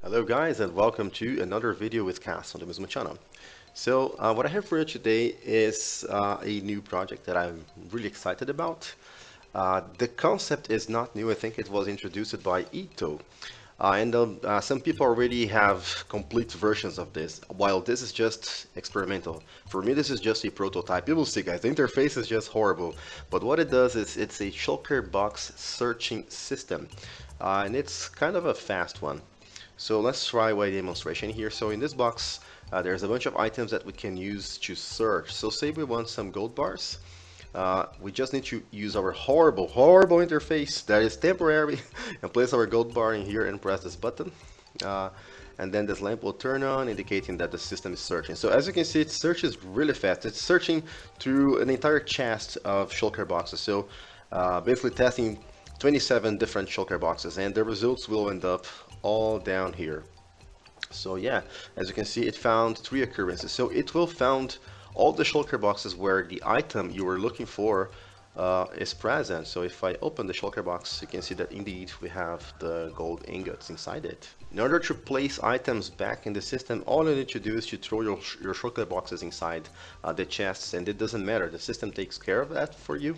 Hello guys and welcome to another video with Cass on the Maizuma channel. What I have for you today is a new project that I'm really excited about. The concept is not new. I think it was introduced by Ito. Some people already have complete versions of this, while this is just experimental. For me, this is just a prototype. You will see, guys, the interface is just horrible. But what it does is it's a Shulker box searching system. And it's kind of a fast one. So let's try a demonstration here. So in this box, there's a bunch of items that we can use to search. So say we want some gold bars. We just need to use our horrible interface that is temporary and place our gold bar in here and press this button. And then this lamp will turn on, indicating that the system is searching. So as you can see, it searches really fast. It's searching through an entire chest of shulker boxes. So basically testing 27 different shulker boxes, and the results will end up all down here. So yeah, as you can see, it found 3 occurrences. So it will found all the shulker boxes where the item you were looking for is present. So if I open the shulker box, you can see that indeed we have the gold ingots inside it. In order to place items back in the system, all you need to do is to throw your shulker boxes inside the chests, and it doesn't matter. The system takes care of that for you.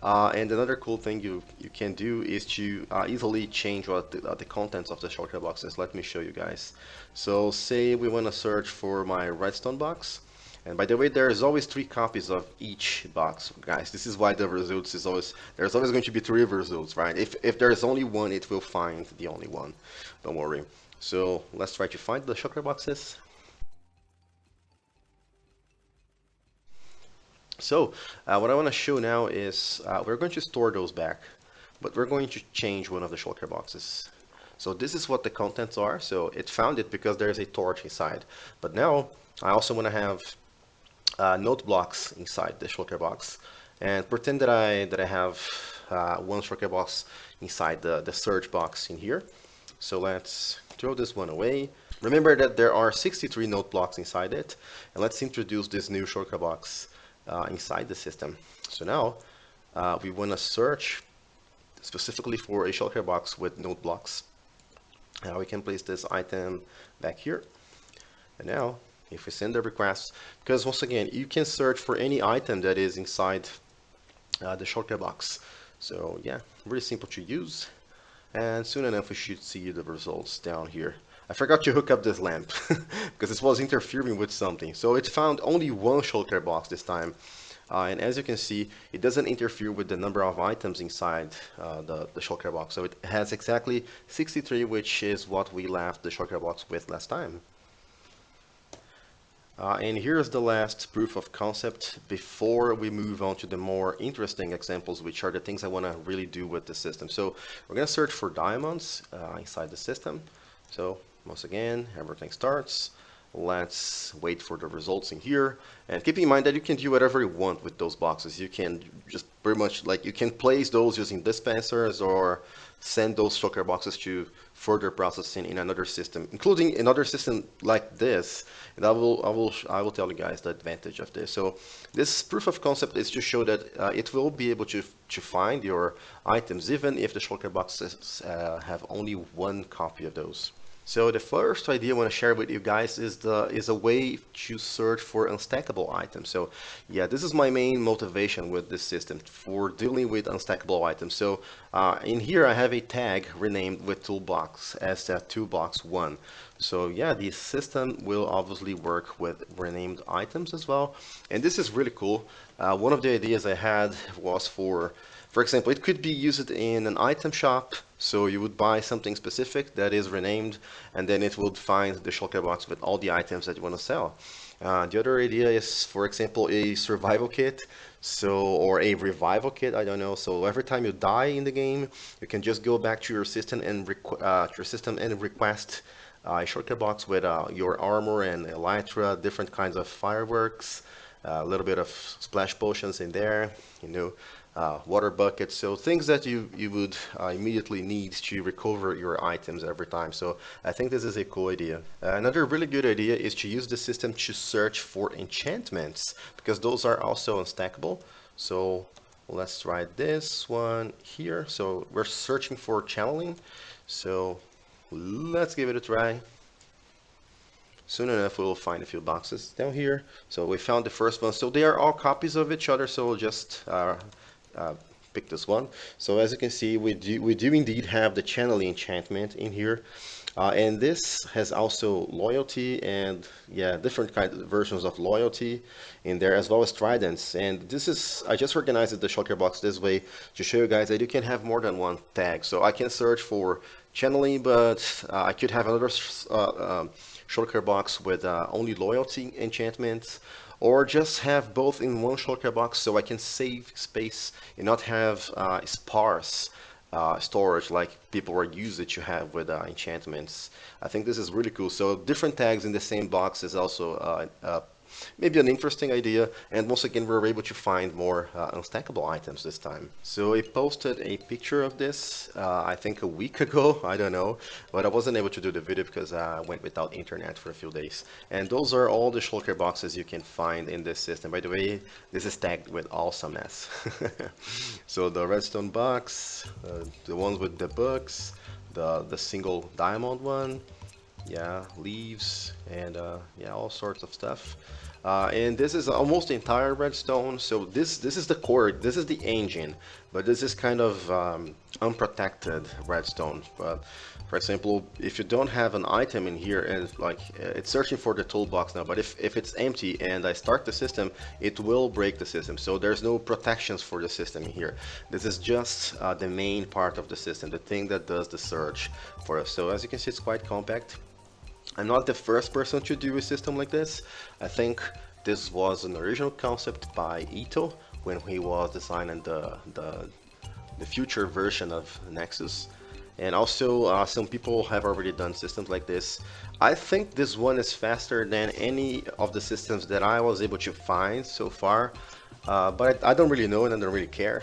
And another cool thing you can do is to easily change what the contents of the shulker boxes. Let me show you guys. So say we want to search for my redstone box. And by the way, there's always 3 copies of each box, guys. This is why the results is there's always going to be 3 results, right? If there's only one, it will find the only one. Don't worry. So let's try to find the shulker boxes. So what I want to show now is we're going to store those back, but we're going to change one of the shulker boxes. So this is what the contents are. So it found it because there's a torch inside. But now I also want to have note blocks inside the shulker box, and pretend that I have one shulker box inside the search box in here. So let's throw this one away. Remember that there are 63 note blocks inside it, and let's introduce this new shulker box inside the system. So now we want to search specifically for a shulker box with note blocks. Now we can place this item back here. And now if we send a request, because once again you can search for any item that is inside the shulker box. So yeah, really simple to use, and soon enough we should see the results down here. I forgot to hook up this lamp because it was interfering with something. So it found only one shulker box this time. And as you can see, it doesn't interfere with the number of items inside the shulker box. So it has exactly 63, which is what we left the shulker box with last time. And here's the last proof of concept before we move on to the more interesting examples, which are the things I want to really do with the system. So we're going to search for diamonds inside the system. So once again, everything starts. Let's wait for the results in here. And keep in mind that you can do whatever you want with those boxes. You can just pretty much, like, you can place those using dispensers or send those shulker boxes to further processing in another system, including another system like this. And I will tell you guys the advantage of this. So this proof of concept is to show that it will be able to find your items even if the shulker boxes have only one copy of those. So the first idea I want to share with you guys is a way to search for unstackable items. So yeah, this is my main motivation with this system for dealing with unstackable items. So in here I have a tag renamed with toolbox as toolbox 1. So yeah, the system will obviously work with renamed items as well. And this is really cool. One of the ideas I had was for example, it could be used in an item shop. So you would buy something specific that is renamed, and then it would find the shulker box with all the items that you want to sell. The other idea is, for example, a survival kit, or a revival kit. I don't know. So every time you die in the game, you can just go back to your system and request a shulker box with your armor and elytra, different kinds of fireworks, a little bit of splash potions in there, water buckets, so things that you would immediately need to recover your items every time. So I think this is a cool idea. Another really good idea is to use the system to search for enchantments, because those are also unstackable. So let's try this one here. So we're searching for channeling. So let's give it a try. Soon enough, we'll find a few boxes down here. So we found the first one. So they are all copies of each other. So we'll just uh, pick this one. So as you can see, we do indeed have the channeling enchantment in here. And this has also loyalty and yeah, different kind of versions of loyalty in there, as well as tridents. And this is, I just organized the shulker box this way to show you guys that you can have more than one tag. So I can search for channeling, but I could have another shulker box with only loyalty enchantments, or just have both in one shulker box so I can save space and not have sparse storage like people are used to have with enchantments. I think this is really cool. So different tags in the same box is also maybe an interesting idea. And once again, we're able to find more unstackable items this time. So I posted a picture of this, I think a week ago, I don't know, but I wasn't able to do the video because I went without internet for a few days. And those are all the shulker boxes you can find in this system. By the way, this is tagged with awesomeness. So the redstone box, the ones with the books, the single diamond one, yeah, leaves, and yeah, all sorts of stuff. And this is almost the entire redstone. So this is the core, this is the engine, but this is kind of unprotected redstone. But for example, if you don't have an item in here, and like it's searching for the toolbox now, but if it's empty and I start the system, it will break the system. So there's no protections for the system in here. This is just the main part of the system, the thing that does the search for us. So as you can see, it's quite compact. I'm not the first person to do a system like this. I think this was an original concept by Ito when he was designing the future version of Nexus. And also some people have already done systems like this. I think this one is faster than any of the systems that I was able to find so far. But I don't really know and I don't really care.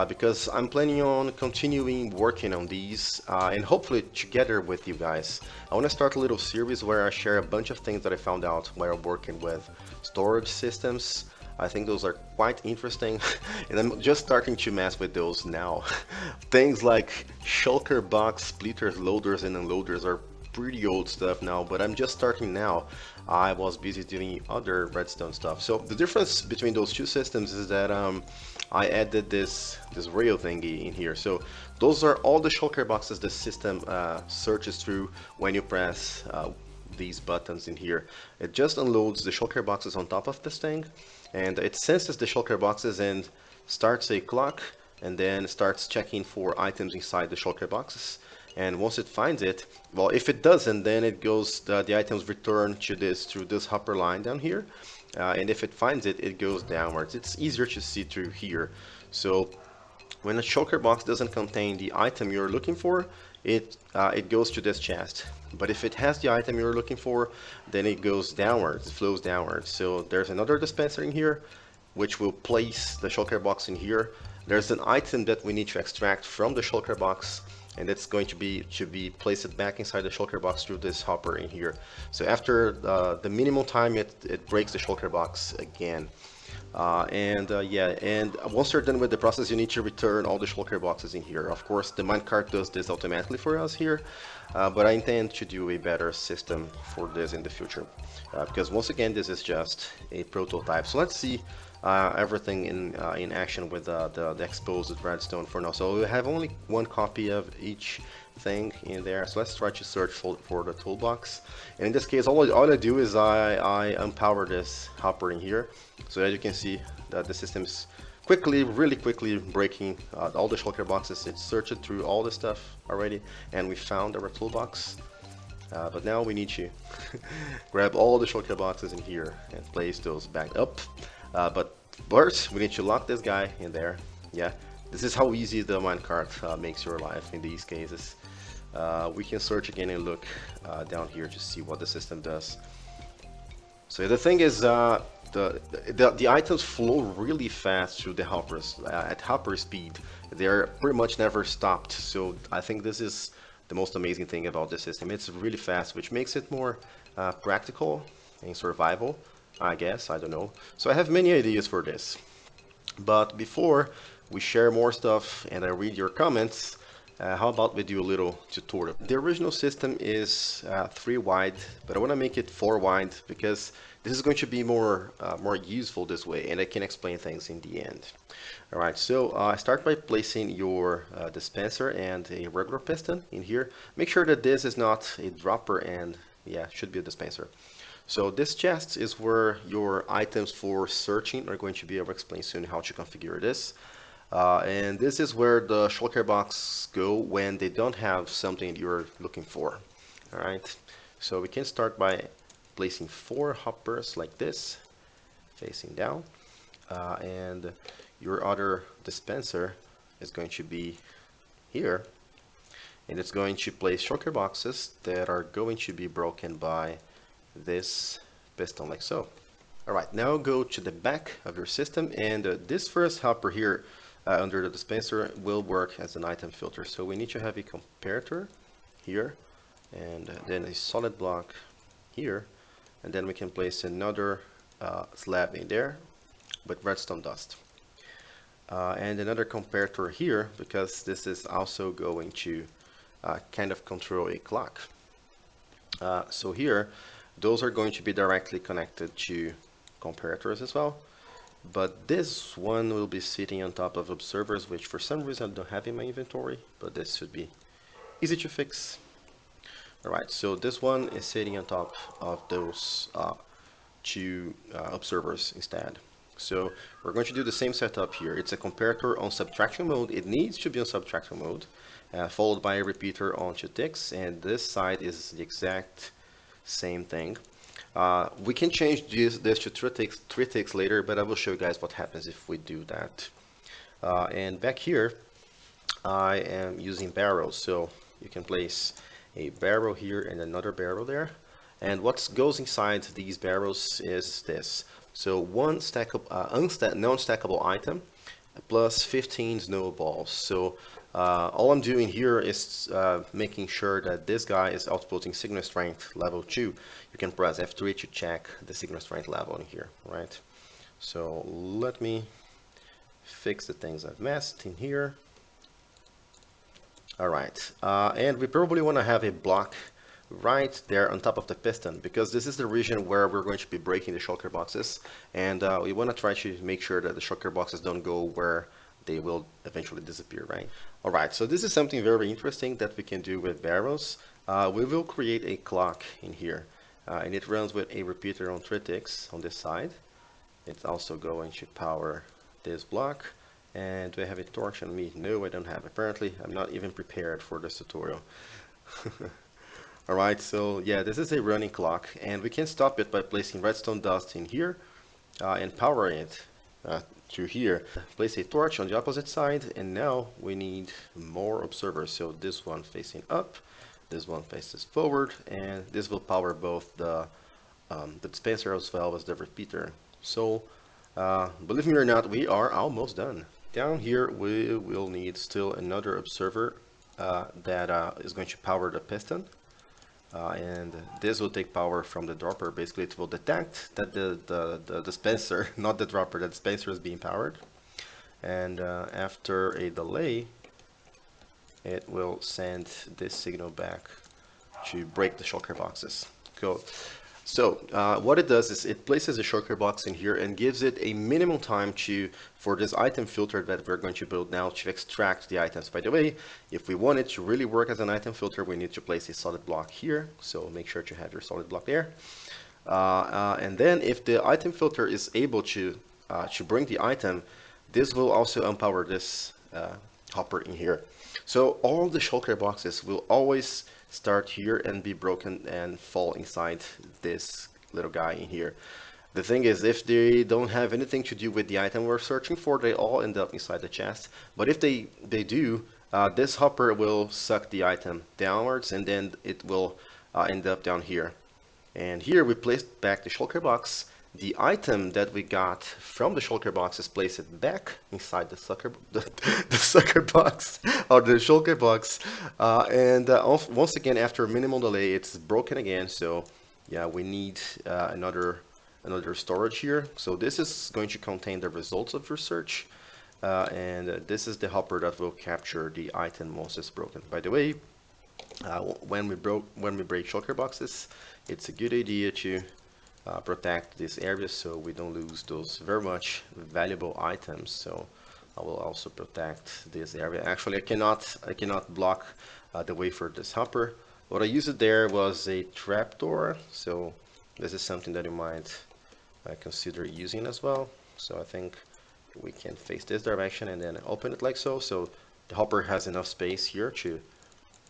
Because I'm planning on continuing working on these and hopefully together with you guys. I want to start a little series where I share a bunch of things that I found out while working with storage systems. I think those are quite interesting and I'm just starting to mess with those now. Things like shulker box, splitters, loaders and unloaders are pretty old stuff now, but I'm just starting now. I was busy doing other redstone stuff. So the difference between those two systems is that I added this rail thingy in here. So those are all the shulker boxes the system searches through when you press these buttons in here. It just unloads the shulker boxes on top of this thing, and it senses the shulker boxes and starts a clock, and then starts checking for items inside the shulker boxes. And once it finds it, well, if it doesn't, then it goes, the items return to this through this hopper line down here. And if it finds it, it goes downwards. It's easier to see through here. So when a shulker box doesn't contain the item you're looking for, it goes to this chest. But if it has the item you're looking for, then it goes downwards, it flows downwards. So there's another dispenser in here, which will place the shulker box in here. There's an item that we need to extract from the shulker box, and it's going to be placed back inside the shulker box through this hopper in here. So after the minimum time, it breaks the shulker box again. Yeah, and once you're done with the process, you need to return all the shulker boxes in here. Of course, the minecart does this automatically for us here, but I intend to do a better system for this in the future. Because once again, this is just a prototype. So let's see everything in action with the exposed redstone for now. So we have only one copy of each thing in there. So let's try to search for the toolbox. And in this case, all I do is I unpower this hopper in here. So as you can see, that the system is really quickly breaking all the shulker boxes. It searched through all the stuff already, and we found our toolbox. But now we need to grab all the shulker boxes in here and place those back up. But first, we need to lock this guy in there. Yeah, this is how easy the minecart makes your life in these cases. We can search again and look down here to see what the system does. So the thing is, the items flow really fast through the hoppers at hopper speed. They're pretty much never stopped. So I think this is the most amazing thing about this system. It's really fast, which makes it more practical in survival, I guess. I don't know. So I have many ideas for this. But before we share more stuff and I read your comments, how about we do a little tutorial? The original system is 3 wide, but I want to make it 4 wide because this is going to be more useful this way, and I can explain things in the end. All right, so start by placing your dispenser and a regular piston in here. Make sure that this is not a dropper, and yeah, should be a dispenser. So this chest is where your items for searching are going to be. I'll explain soon how to configure this. And this is where the shulker box go when they don't have something you're looking for. All right, so we can start by placing 4 hoppers like this, facing down, and your other dispenser is going to be here, and it's going to place shulker boxes that are going to be broken by this piston like so. Alright, now go to the back of your system, and this first hopper here under the dispenser will work as an item filter. So we need to have a comparator here, and then a solid block here, and then we can place another slab in there with redstone dust. And another comparator here, because this is also going to kind of control a clock. So here, those are going to be directly connected to comparators as well. But this one will be sitting on top of observers, which for some reason I don't have in my inventory, but this should be easy to fix. Alright, so this one is sitting on top of those two observers instead. So we're going to do the same setup here. It's a comparator on subtraction mode. It needs to be on subtraction mode, followed by a repeater on 2 ticks, and this side is the exact same thing. We can change this to 3 ticks later, but I will show you guys what happens if we do that. And back here, I am using barrels, so you can place a barrel here and another barrel there. And what goes inside these barrels is this. So one non-stackable item plus 15 snowballs. So all I'm doing here is making sure that this guy is outputting signal strength level 2. You can press F3 to check the signal strength level in here, right? So let me fix the things I've messed in here. All right, and we probably want to have a block right there on top of the piston, because this is the region where we're going to be breaking the shulker boxes, and we want to try to make sure that the shulker boxes don't go where they will eventually disappear, right? All right, so this is something very interesting that we can do with barrels. We will create a clock in here, and it runs with a repeater on 3 ticks on this side. It's also going to power this block. And do I have a torch on me? No, I don't have. Apparently, I'm not even prepared for this tutorial. Alright, so yeah, this is a running clock, and we can stop it by placing redstone dust in here and power it to here. Place a torch on the opposite side, and now we need more observers. So this one facing up, this one faces forward, and this will power both the dispenser as well as the repeater. So believe me or not, we are almost done. Down here we will need still another observer that is going to power the piston, and this will take power from the dropper. Basically it will detect that the dispenser, not the dropper, the dispenser is being powered, and after a delay it will send this signal back to break the shulker boxes. Cool. So what it does is it places a shulker box in here and gives it a minimum time for this item filter that we're going to build now to extract the items. By the way, if we want it to really work as an item filter, we need to place a solid block here. So make sure to have your solid block there. And then if the item filter is able to bring the item, this will also empower this hopper in here. So all the shulker boxes will always start here and be broken and fall inside this little guy in here. The thing is, if they don't have anything to do with the item we're searching for, they all end up inside the chest. But if they do, this hopper will suck the item downwards, and then it will end up down here. And here we placed back the shulker box. The item that we got from the shulker box is placed back inside the sucker box, or the shulker box. And once again, after a minimal delay, it's broken again. So yeah, we need another storage here. So this is going to contain the results of your search. This is the hopper that will capture the item once it's broken. By the way, when we break shulker boxes, it's a good idea to protect this area so we don't lose those very much valuable items. So I will also protect this area. Actually, I cannot block the way for this hopper. What I used there was a trapdoor, so this is something that you might consider using as well. So I think we can face this direction and then open it like so. So the hopper has enough space here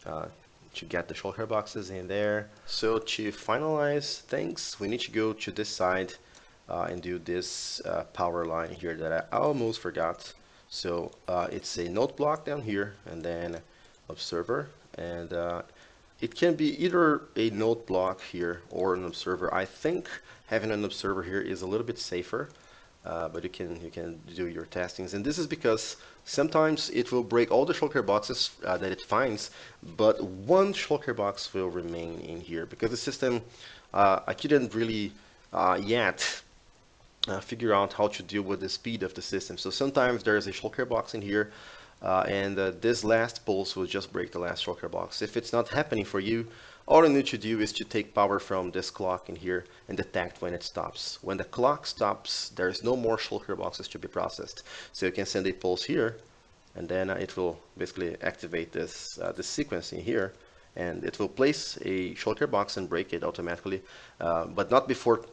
uh, to get the shulker boxes in there. So to finalize things, we need to go to this side and do this power line here that I almost forgot. So it's a node block down here and then observer, and it can be either a node block here or an observer. I think having an observer here is a little bit safer, but you can do your testings. And this is because sometimes it will break all the shulker boxes that it finds, but one shulker box will remain in here because the system I couldn't really yet figure out how to deal with the speed of the system. So sometimes there's a shulker box in here, and this last pulse will just break the last shulker box. If it's not happening for you, all you need to do is to take power from this clock in here and detect when it stops. When the clock stops, there's no more shulker boxes to be processed. So you can send a pulse here, and then it will basically activate this sequence in here, and it will place a shulker box and break it automatically, but not before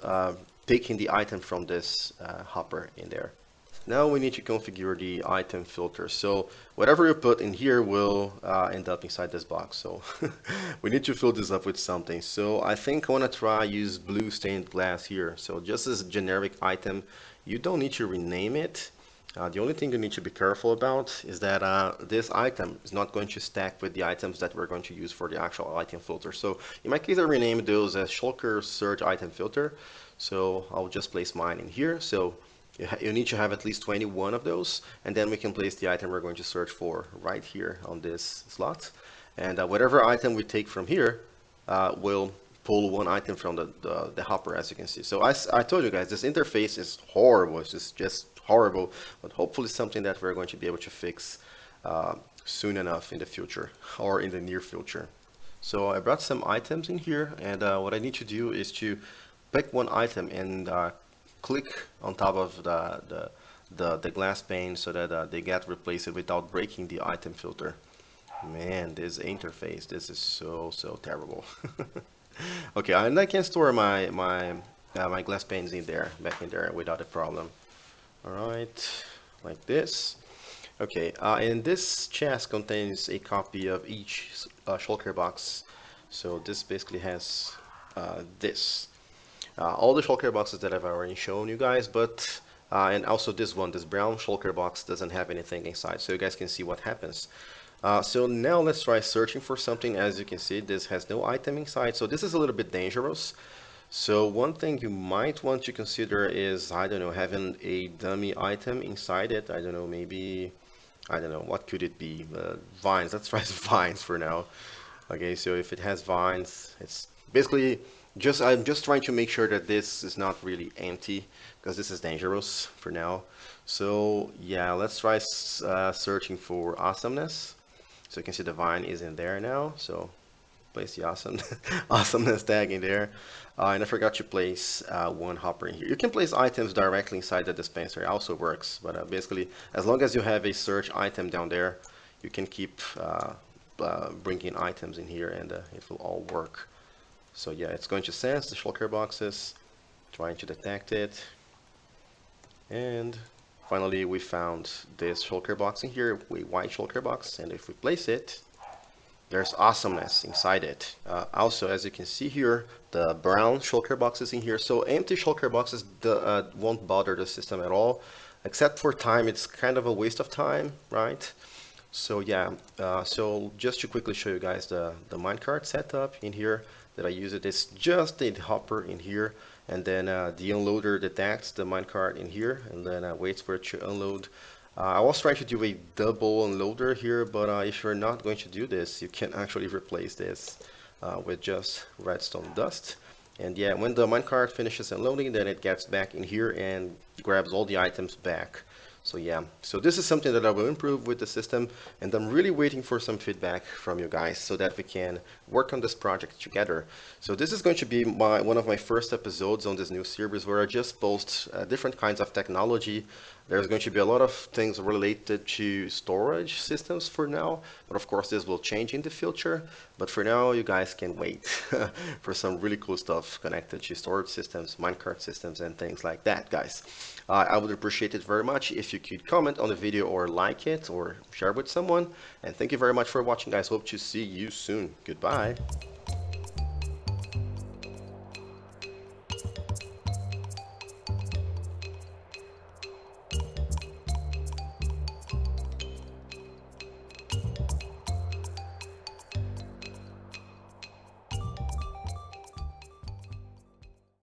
taking the item from this hopper in there. Now we need to configure the item filter. So whatever you put in here will end up inside this box. So we need to fill this up with something. So I think I want to try use blue stained glass here. So just as a generic item, you don't need to rename it. The only thing you need to be careful about is that this item is not going to stack with the items that we're going to use for the actual item filter. So in my case, I renamed those as Shulker Search Item Filter. So I'll just place mine in here. So you need to have at least 21 of those, and then we can place the item we're going to search for right here on this slot. And whatever item we take from here will pull one item from the hopper, as you can see. So I told you guys, this interface is horrible. It's just horrible, but hopefully something that we're going to be able to fix soon enough in the future or in the near future. So I brought some items in here, and what I need to do is to pick one item and click on top of the glass pane so that they get replaced without breaking the item filter. Man, this interface, this is so terrible. Okay, and I can store my glass panes in there, back in there without a problem. All right, like this. Okay, and this chest contains a copy of each shulker box. So this basically has this. All the shulker boxes that I've already shown you guys, but and also this one, this brown shulker box doesn't have anything inside, so you guys can see what happens. So now let's try searching for something. As you can see, this has no item inside, so this is a little bit dangerous. So one thing you might want to consider is, I don't know, having a dummy item inside it. I don't know, maybe, I don't know, what could it be? Vines, let's try vines for now. Okay, so if it has vines, it's basically I'm just trying to make sure that this is not really empty because this is dangerous for now. So yeah, let's try searching for awesomeness. So you can see the vine is in there now. So place the awesomeness tag in there. And I forgot to place one hopper in here. You can place items directly inside the dispenser. It also works, but basically, as long as you have a search item down there, you can keep bringing items in here, and it will all work. So yeah, it's going to sense the shulker boxes, trying to detect it, and finally we found this shulker box in here, a white shulker box, and if we place it, there's awesomeness inside it. Also, as you can see here, the brown shulker boxes in here. So empty shulker boxes won't bother the system at all, except for time. It's kind of a waste of time, right? So yeah, so just to quickly show you guys the minecart setup in here that I use it's just a hopper in here, and then the unloader detects the minecart in here, and then waits for it to unload. I was trying to do a double unloader here, but if you're not going to do this, you can actually replace this with just redstone dust. And yeah, when the minecart finishes unloading, then it gets back in here and grabs all the items back. So yeah, so this is something that I will improve with the system, and I'm really waiting for some feedback from you guys so that we can work on this project together. So this is going to be one of my first episodes on this new series where I just post different kinds of technology. There's going to be a lot of things related to storage systems for now, but of course this will change in the future. But for now, you guys can wait for some really cool stuff connected to storage systems, minecart systems, and things like that, guys. I would appreciate it very much if you could comment on the video or like it or share with someone. And thank you very much for watching, guys. Hope to see you soon. Goodbye.